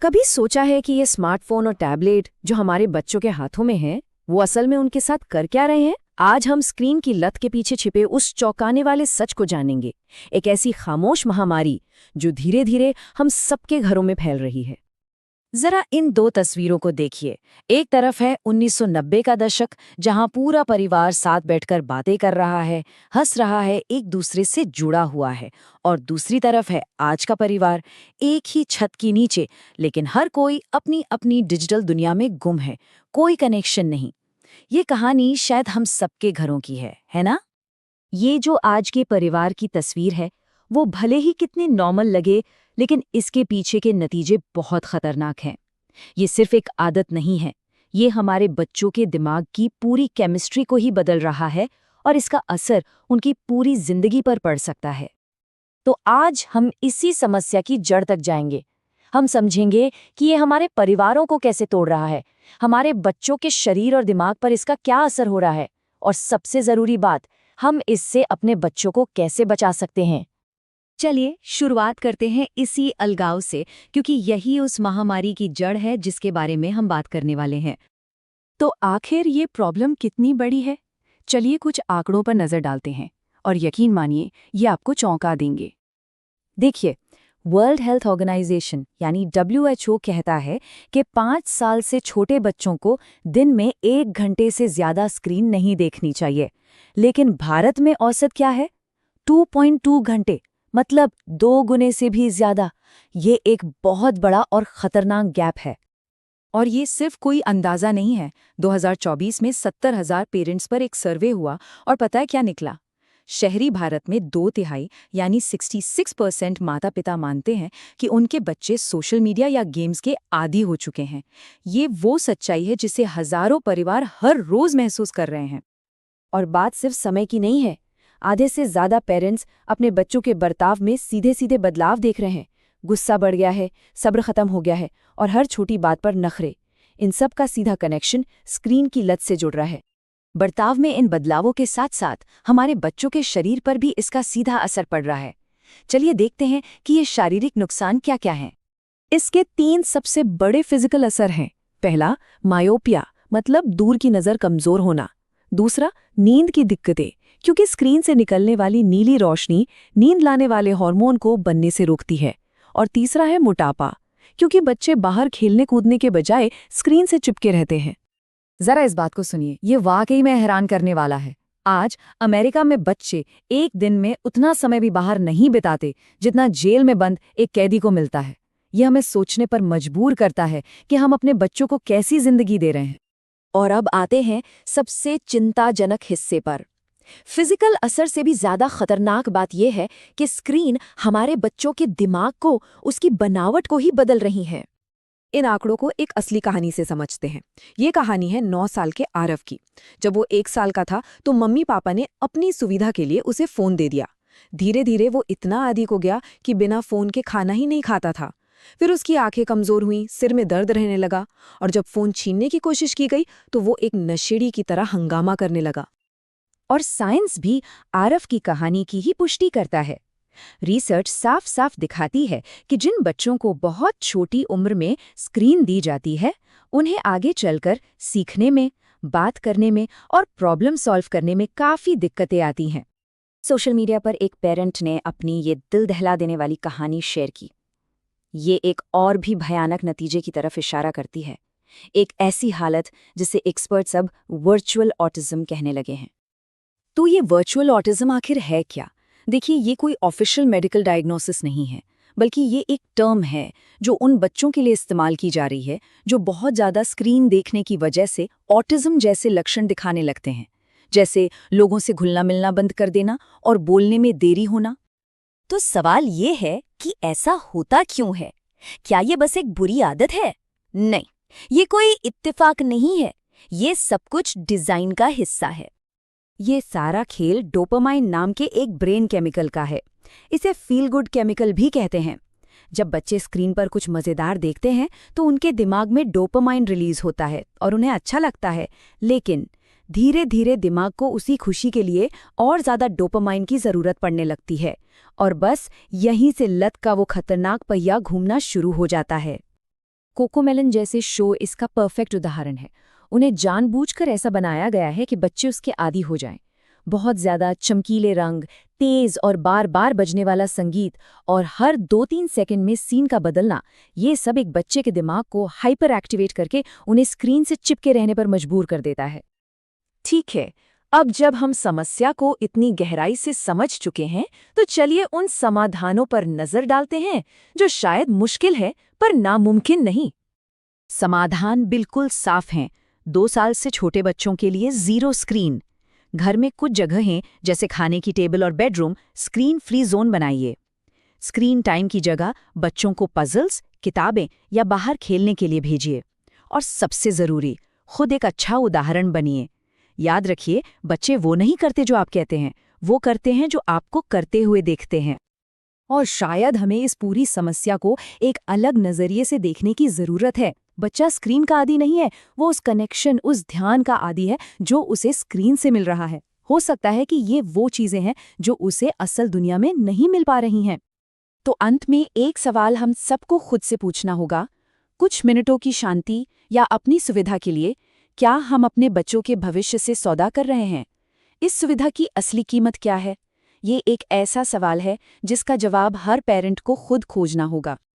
कभी सोचा है कि ये स्मार्टफोन और टैबलेट जो हमारे बच्चों के हाथों में हैं, वो असल में उनके साथ कर क्या रहे हैं? आज हम स्क्रीन की लत के पीछे छिपे उस चौंकाने वाले सच को जानेंगे। एक ऐसी खामोश महामारी जो धीरे धीरे हम सबके घरों में फैल रही है। जरा इन दो तस्वीरों को देखिए। एक तरफ है 1990 का दशक, जहां पूरा परिवार साथ बैठकर बातें कर रहा है, हंस रहा है, एक दूसरे से जुड़ा हुआ है। और दूसरी तरफ है आज का परिवार, एक ही छत के नीचे, लेकिन हर कोई अपनी अपनी डिजिटल दुनिया में गुम है, कोई कनेक्शन नहीं। ये कहानी शायद हम सबके घरों की है ना? ये जो आज के परिवार की तस्वीर है, वो भले ही कितनी नॉर्मल लगे, लेकिन इसके पीछे के नतीजे बहुत खतरनाक हैं। ये सिर्फ एक आदत नहीं है, ये हमारे बच्चों के दिमाग की पूरी केमिस्ट्री को ही बदल रहा है और इसका असर उनकी पूरी जिंदगी पर पड़ सकता है। तो आज हम इसी समस्या की जड़ तक जाएंगे। हम समझेंगे कि ये हमारे परिवारों को कैसे तोड़ रहा है, हमारे बच्चों के शरीर और दिमाग पर इसका क्या असर हो रहा है, और सबसे जरूरी बात, हम इससे अपने बच्चों को कैसे बचा सकते हैं। चलिए शुरुआत करते हैं इसी अलगाव से, क्योंकि यही उस महामारी की जड़ है जिसके बारे में हम बात करने वाले हैं। तो आखिर ये प्रॉब्लम कितनी बड़ी है? चलिए कुछ आंकड़ों पर नजर डालते हैं, और यकीन मानिए ये आपको चौंका देंगे। देखिए, वर्ल्ड हेल्थ ऑर्गेनाइजेशन यानी WHO कहता है कि 5 साल से छोटे बच्चों को दिन में 1 घंटे से ज्यादा स्क्रीन नहीं देखनी चाहिए। लेकिन भारत में औसत क्या है? 2.2 घंटे, मतलब 2 गुने से भी ज्यादा। ये एक बहुत बड़ा और खतरनाक गैप है। और ये सिर्फ कोई अंदाजा नहीं है। 2024 में 70,000 पेरेंट्स पर एक सर्वे हुआ, और पता है क्या निकला? शहरी भारत में 2/3 यानी 66% माता पिता मानते हैं कि उनके बच्चे सोशल मीडिया या गेम्स के आदी हो चुके हैं। ये वो सच्चाई है जिसे हजारों परिवार हर रोज महसूस कर रहे हैं। और बात सिर्फ समय की नहीं है। आधे से ज्यादा पेरेंट्स अपने बच्चों के बर्ताव में सीधे सीधे बदलाव देख रहे हैं। गुस्सा बढ़ गया है, सब्र खत्म हो गया है, और हर छोटी बात पर नखरे। इन सब का सीधा कनेक्शन स्क्रीन की लत से जुड़ रहा है। बर्ताव में इन बदलावों के साथ साथ हमारे बच्चों के शरीर पर भी इसका सीधा असर पड़ रहा है। चलिए देखते हैं कि ये शारीरिक नुकसान क्या क्या हैं। इसके 3 सबसे बड़े फिजिकल असर हैं। पहला, मायोपिया, मतलब दूर की नज़र कमजोर होना। दूसरा, नींद की दिक्कतें, क्योंकि स्क्रीन से निकलने वाली नीली रोशनी नींद लाने वाले हार्मोन को बनने से रोकती है। और तीसरा है मोटापा, क्योंकि बच्चे बाहर खेलने कूदने के बजाय स्क्रीन से चिपके रहते हैं। जरा इस बात को सुनिए, ये वाकई में हैरान करने वाला है। आज अमेरिका में बच्चे एक दिन में उतना समय भी बाहर नहीं बिताते जितना जेल में बंद एक कैदी को मिलता है। यह हमें सोचने पर मजबूर करता है कि हम अपने बच्चों को कैसी जिंदगी दे रहे हैं। और अब आते हैं सबसे चिंताजनक हिस्से पर। फिजिकल असर से भी ज्यादा खतरनाक बात यह है कि स्क्रीन हमारे बच्चों के दिमाग को, उसकी बनावट को ही बदल रही है। इन आंकड़ों को एक असली कहानी से समझते हैं। ये कहानी है 9 साल के आरव की। जब वो 1 साल का था तो मम्मी पापा ने अपनी सुविधा के लिए उसे फोन दे दिया। धीरे धीरे वो इतना आदी हो गया कि बिना फोन के खाना ही नहीं खाता था। फिर उसकी आंखें कमजोर हुईं, सिर में दर्द रहने लगा, और जब फोन छीनने की कोशिश की गई तो वो एक नशेड़ी की तरह हंगामा करने लगा। और साइंस भी आरव की कहानी की ही पुष्टि करता है। रिसर्च साफ साफ दिखाती है कि जिन बच्चों को बहुत छोटी उम्र में स्क्रीन दी जाती है, उन्हें आगे चलकर सीखने में, बात करने में और प्रॉब्लम सॉल्व करने में काफ़ी दिक्कतें आती हैं। सोशल मीडिया पर एक पेरेंट ने अपनी ये दिल दहला देने वाली कहानी शेयर की। ये एक और भी भयानक नतीजे की तरफ इशारा करती है। एक ऐसी हालत जिसे एक्सपर्ट्स अब वर्चुअल ऑटिज्म कहने लगे हैं। तो ये वर्चुअल ऑटिज्म आखिर है क्या? देखिए, ये कोई ऑफिशियल मेडिकल डायग्नोसिस नहीं है, बल्कि ये एक टर्म है जो उन बच्चों के लिए इस्तेमाल की जा रही है जो बहुत ज़्यादा स्क्रीन देखने की वजह से ऑटिज्म जैसे लक्षण दिखाने लगते हैं, जैसे लोगों से घुलना मिलना बंद कर देना और बोलने में देरी होना। तो सवाल ये है कि ऐसा होता क्यों है? क्या ये बस एक बुरी आदत है? नहीं, ये कोई इत्तेफाक नहीं है। ये सब कुछ डिज़ाइन का हिस्सा है। ये सारा खेल डोपामाइन नाम के एक ब्रेन केमिकल का है। इसे फील गुड केमिकल भी कहते हैं। जब बच्चे स्क्रीन पर कुछ मज़ेदार देखते हैं तो उनके दिमाग में डोपामाइन रिलीज होता है और उन्हें अच्छा लगता है, लेकिन धीरे धीरे दिमाग को उसी खुशी के लिए और ज़्यादा डोपामाइन की ज़रूरत पड़ने लगती है, और बस यहीं से लत का वो खतरनाक पहिया घूमना शुरू हो जाता है। कोकोमेलन जैसे शो इसका परफेक्ट उदाहरण है। उन्हें जानबूझकर ऐसा बनाया गया है कि बच्चे उसके आदी हो जाएं। बहुत ज्यादा चमकीले रंग, तेज और बार बार बजने वाला संगीत और हर 2-3 सेकंड में सीन का बदलना, ये सब एक बच्चे के दिमाग को हाइपर एक्टिवेट करके उन्हें स्क्रीन से चिपके रहने पर मजबूर कर देता है। ठीक है, अब जब हम समस्या को इतनी गहराई से समझ चुके हैं, तो चलिए उन समाधानों पर नजर डालते हैं जो शायद मुश्किल है पर नामुमकिन नहीं। समाधान बिल्कुल साफ हैं। 2 साल से छोटे बच्चों के लिए 0 स्क्रीन। घर में कुछ जगहें जैसे खाने की टेबल और बेडरूम स्क्रीन फ्री जोन बनाइए। स्क्रीन टाइम की जगह बच्चों को पजल्स, किताबें या बाहर खेलने के लिए भेजिए। और सबसे ज़रूरी, खुद एक अच्छा उदाहरण बनिए। याद रखिए, बच्चे वो नहीं करते जो आप कहते हैं, वो करते हैं जो आपको करते हुए देखते हैं। और शायद हमें इस पूरी समस्या को एक अलग नज़रिए से देखने की ज़रूरत है। बच्चा स्क्रीन का आदी नहीं है, वो उस कनेक्शन, उस ध्यान का आदी है जो उसे स्क्रीन से मिल रहा है। हो सकता है कि ये वो चीज़ें हैं जो उसे असल दुनिया में नहीं मिल पा रही हैं। तो अंत में एक सवाल हम सबको खुद से पूछना होगा, कुछ मिनटों की शांति या अपनी सुविधा के लिए क्या हम अपने बच्चों के भविष्य से सौदा कर रहे हैं? इस सुविधा की असली कीमत क्या है? ये एक ऐसा सवाल है जिसका जवाब हर पेरेंट को खुद खोजना होगा।